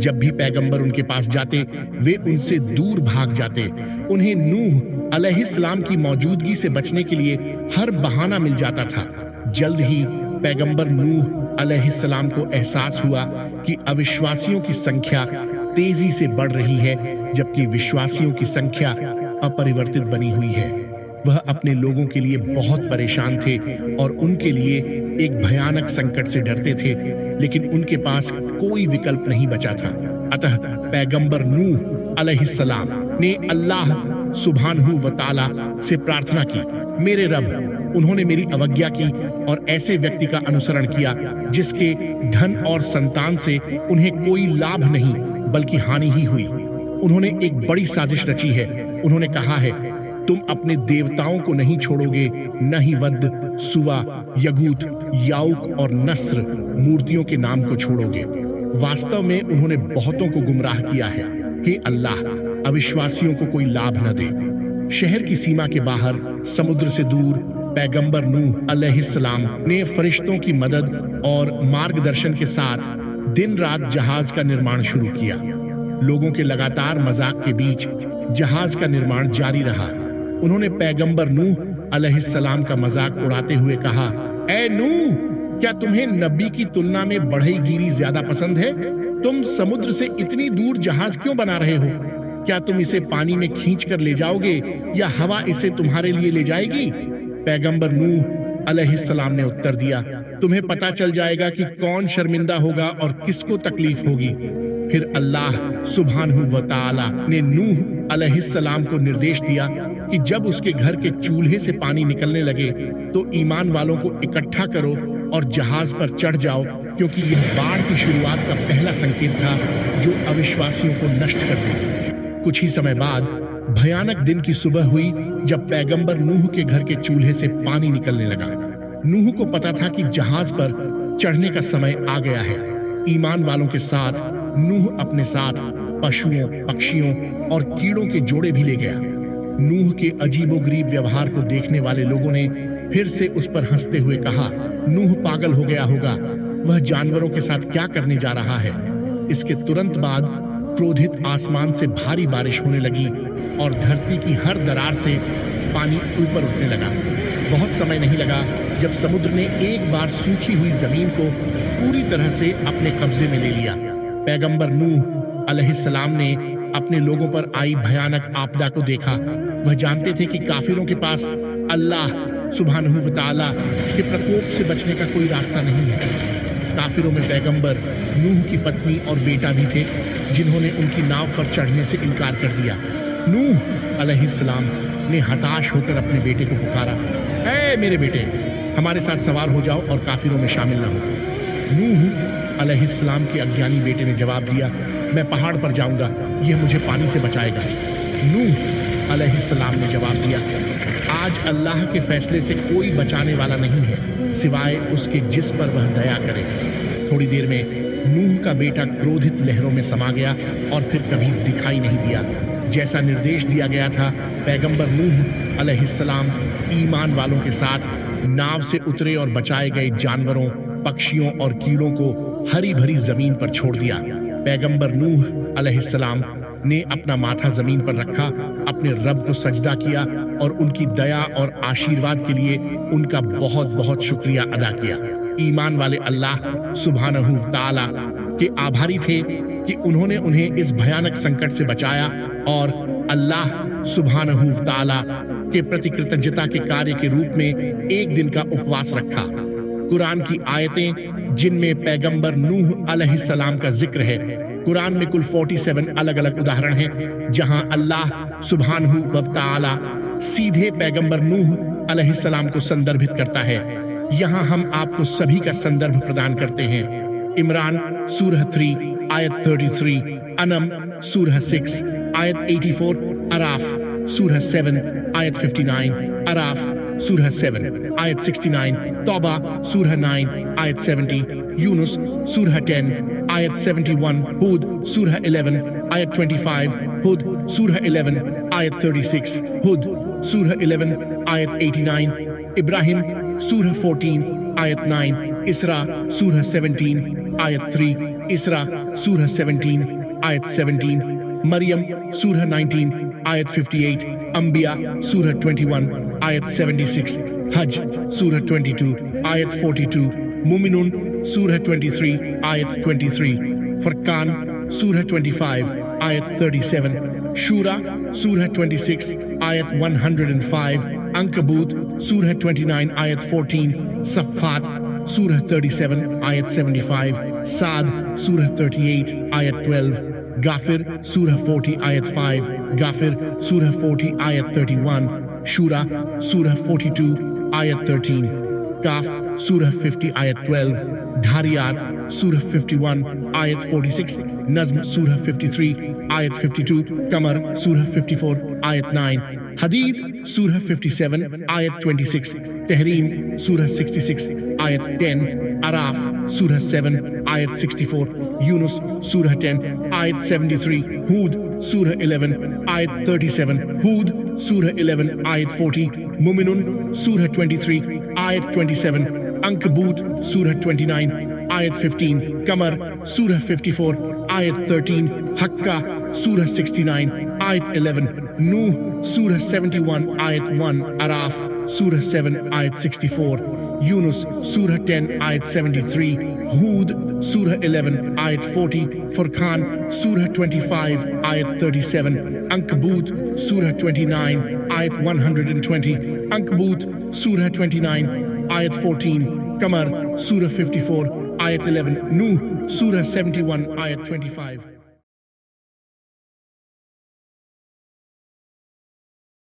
जब भी पैगंबर उनके पास जाते वे उनसे दूर भाग जाते। उन्हें नूह अलैहिस्सलाम की मौजूदगी से बचने के लिए हर बहाना मिल जाता था। जल्द ही पैगंबर नूह अलैहिस्सलाम को एहसास हुआ कि अविश्वासियों की संख्या तेजी से बढ़ रही है, जबकि विश्वासियों की संख्या अपरिवर्तित बनी हुई है। वह अपने लोगों के लिए बहुत परेशान थे और उनके लिए एक भयानक संकट से डरते थे, लेकिन उनके पास कोई विकल्प नहीं बचा था। अतः पैगंबर नूह अलैहिस्सलाम ने अल्लाह सुब्हानहू व तआला से प्रार्थना की, मेरे रब, उन्होंने मेरी अवज्ञा की और ऐसे व्यक्ति का अनुसरण किया जिसके धन और संतान से उन्हें कोई लाभ नहीं बल्कि हानि ही हुई। उन्होंने एक बड़ी साजिश रची है। उन्होंने कहा है, तुम अपने देवताओं को नहीं छोड़ोगे, न ही वद, सुवा, यगूत, याउक और नस्र मूर्तियों के नाम को छोड़ोगे। वास्तव में उन्होंने बहुतों को गुमराह किया है। हे अल्लाह, अविश्वासियों को कोई लाभ न दे। शहर की सीमा के बाहर समुद्र से दूर पैगंबर नूह अलैहिस्सलाम ने फरिश्तों की मदद और मार्गदर्शन के साथ दिन रात जहाज का निर्माण शुरू किया। लोगों के लगातार मजाक के बीच जहाज का निर्माण जारी रहा। उन्होंने पैगंबर नूह अलैहिस्सलाम का मजाक उड़ाते हुए कहा, ऐ नूह, क्या तुम्हें नबी की तुलना में बढ़ईगिरी ज्यादा पसंद है? तुम समुद्र से इतनी दूर जहाज क्यों बना रहे हो? क्या तुम इसे पानी में खींच कर ले जाओगे या हवा इसे तुम्हारे लिए ले जाएगी? पैगंबर नूह अलैहिस्सलाम ने उत्तर दिया, तुम्हें पता चल जाएगा कि कौन शर्मिंदा होगा और किसको तकलीफ होगी। फिर अल्लाह सुब्हानहू व तआला ने नूह अलैहिस्सलाम को निर्देश दिया कि जब उसके घर के चूल्हे से पानी निकलने लगे तो ईमान वालों को इकट्ठा करो और जहाज पर चढ़ जाओ, क्योंकि यह बाढ़ की शुरुआत का पहला संकेत था जो अविश्वासियों को नष्ट कर देगी। कुछ ही समय बाद भयानक दिन की सुबह हुई जब पैगंबर नूह के घर के चूल्हे से पानी निकलने लगा। नूह को पता था कि जहाज पर चढ़ने का समय आ गया है। ईमान वालों के साथ नूह अपने साथ पशुओं, पक्षियों और कीड़ों के जोड़े भी ले गया। नूह के अजीबोगरीब व्यवहार को देखने वाले लोगों ने फिर से उस पर हंसते हुए कहा, नूह पागल हो गया होगा, वह जानवरों के साथ क्या करने जा रहा है। इसके तुरंत बाद क्रोधित आसमान से भारी बारिश होने लगी और धरती की हर दरार से पानी ऊपर उठने लगा। बहुत समय नहीं लगा जब समुद्र ने एक बार सूखी हुई जमीन को पूरी तरह से अपने कब्जे में ले लिया। पैगंबर नूह अलैहिस्सलाम ने अपने लोगों पर आई भयानक आपदा को देखा। वह जानते थे कि काफिरों के पास अल्लाह सुब्हानहू व तआला के प्रकोप से बचने का कोई रास्ता नहीं है। काफिरों में पैगंबर नूह की पत्नी और बेटा भी थे, जिन्होंने उनकी नाव पर चढ़ने से इनकार कर दिया। नूह अलैहिस्सलाम ने हताश होकर अपने बेटे को पुकारा, ऐ मेरे बेटे, हमारे साथ सवार हो जाओ और काफिरों में शामिल न हो। नूह अलैहिस्सलाम के अज्ञानी बेटे ने जवाब दिया, मैं पहाड़ पर जाऊंगा, यह मुझे पानी से बचाएगा। नूह अलैहिस्सलाम ने जवाब दिया, आज अल्लाह के फैसले से कोई बचाने वाला नहीं है सिवाय उसके जिस पर वह दया करे। थोड़ी देर में नूह का बेटा क्रोधित लहरों में समा गया और फिर कभी दिखाई नहीं दिया। जैसा निर्देश दिया गया था, पैगंबर नूह अलैहिस्सलाम ईमान वालों के साथ नाव से उतरे और बचाए गए जानवरों, पक्षियों और कीड़ों को हरी भरी जमीन पर छोड़ दिया। पैगंबर नूह अलैहिस्सलाम ने अपना माथा जमीन पर रखा, अपने रब को सजदा किया और उनकी दया और आशीर्वाद के लिए उनका बहुत बहुत शुक्रिया अदा किया। ईमान वाले अल्लाह सुब्हानहू व तआला के आभारी थे कि उन्होंने उन्हें इस भयानक संकट से बचाया और अल्लाह सुब्हानहू व तआला के प्रति कृतज्ञता के कार्य के रूप में एक दिन का उपवास रखा। कुरान की आयतें जिनमें पैगंबर नूह अलैहिस्सलाम का जिक्र है, कुरान में कुल 47 अलग अलग उदाहरण हैं जहां अल्लाह सुब्हानहू व तआला सीधे पैगंबर नूह अलैहिस्सलाम को संदर्भित करता है। यहां हम आपको सभी का संदर्भ प्रदान करते हैं। इमरान सूरह 3 आयत 33, अनम सूरह 6 आयत 84, अराफ सूरह 7 आयत 59, अराफ सूरह 7 आयत 69, तौबा सूरह 9 आयत 70, यूनुस सूरह 10 आयत 71, हुद सूरह 11 आयत 25, हुद सूरह 11 आयत 36, हुद सूरह 11 आयत 89, इब्राहिम सूरह 14 आयत 9, इसरा सूरह 17 आयत 3, इसरा सूरह 17 आयत 17, मरियम सूरह 19 आयत 58, अंबिया सूरह 21 आयत 76, हज सूरह 22 आयत 42, मुमिनुन सूरह 23 आयत 23, फरकान सूरह 25 आयत 37, शूरा सूरह 26 आयत 105, अंकबूत सूरह 29 आयत 14, सफ़ात सूरह 37 आयत 75, साद सूरह 38 आयत 12, गाफिर सूरह 40 आयत 5, गाफिर सूरह 40 आयत 31, शूरा सूरह 42 आयत 13, काफ सूरह 50 आयत 12, धारियात सूरह 51 आयत 46, नज़्म सूरह 53 आयत 52, कमर सूरह 54 आयत 9, हदीद सूरह 57 आयत 26, तहरीम सूरह 66 आयत 10, अराफ सूरह 7 आयत 64, यूनुस सूरह 10 आयत 73, हूद सूरह 11 आयत 37, हूद सूरह 11 आयत 40, मुमिनुन सूरह 23 आयत 27, अंकबूत सूरह 29 आयत 15, कमर सूरह 54 आयत 13, हक्का सूरह 69 आयत 11, नूह सूरह 71 आयत 1, अराफ सूरह 7 आयत 64, यूनुस सूरह 10 आयत 73, हूद सूरह 11 आयत 40, फुरकान सूरह 25 आयत 37, अंकबूत सूरह 29 आयत 120, अंकबूत सूरह 29 आयत 14, कमर सूरह 54 आयत 11, नूह सूरह 71 आयत 25.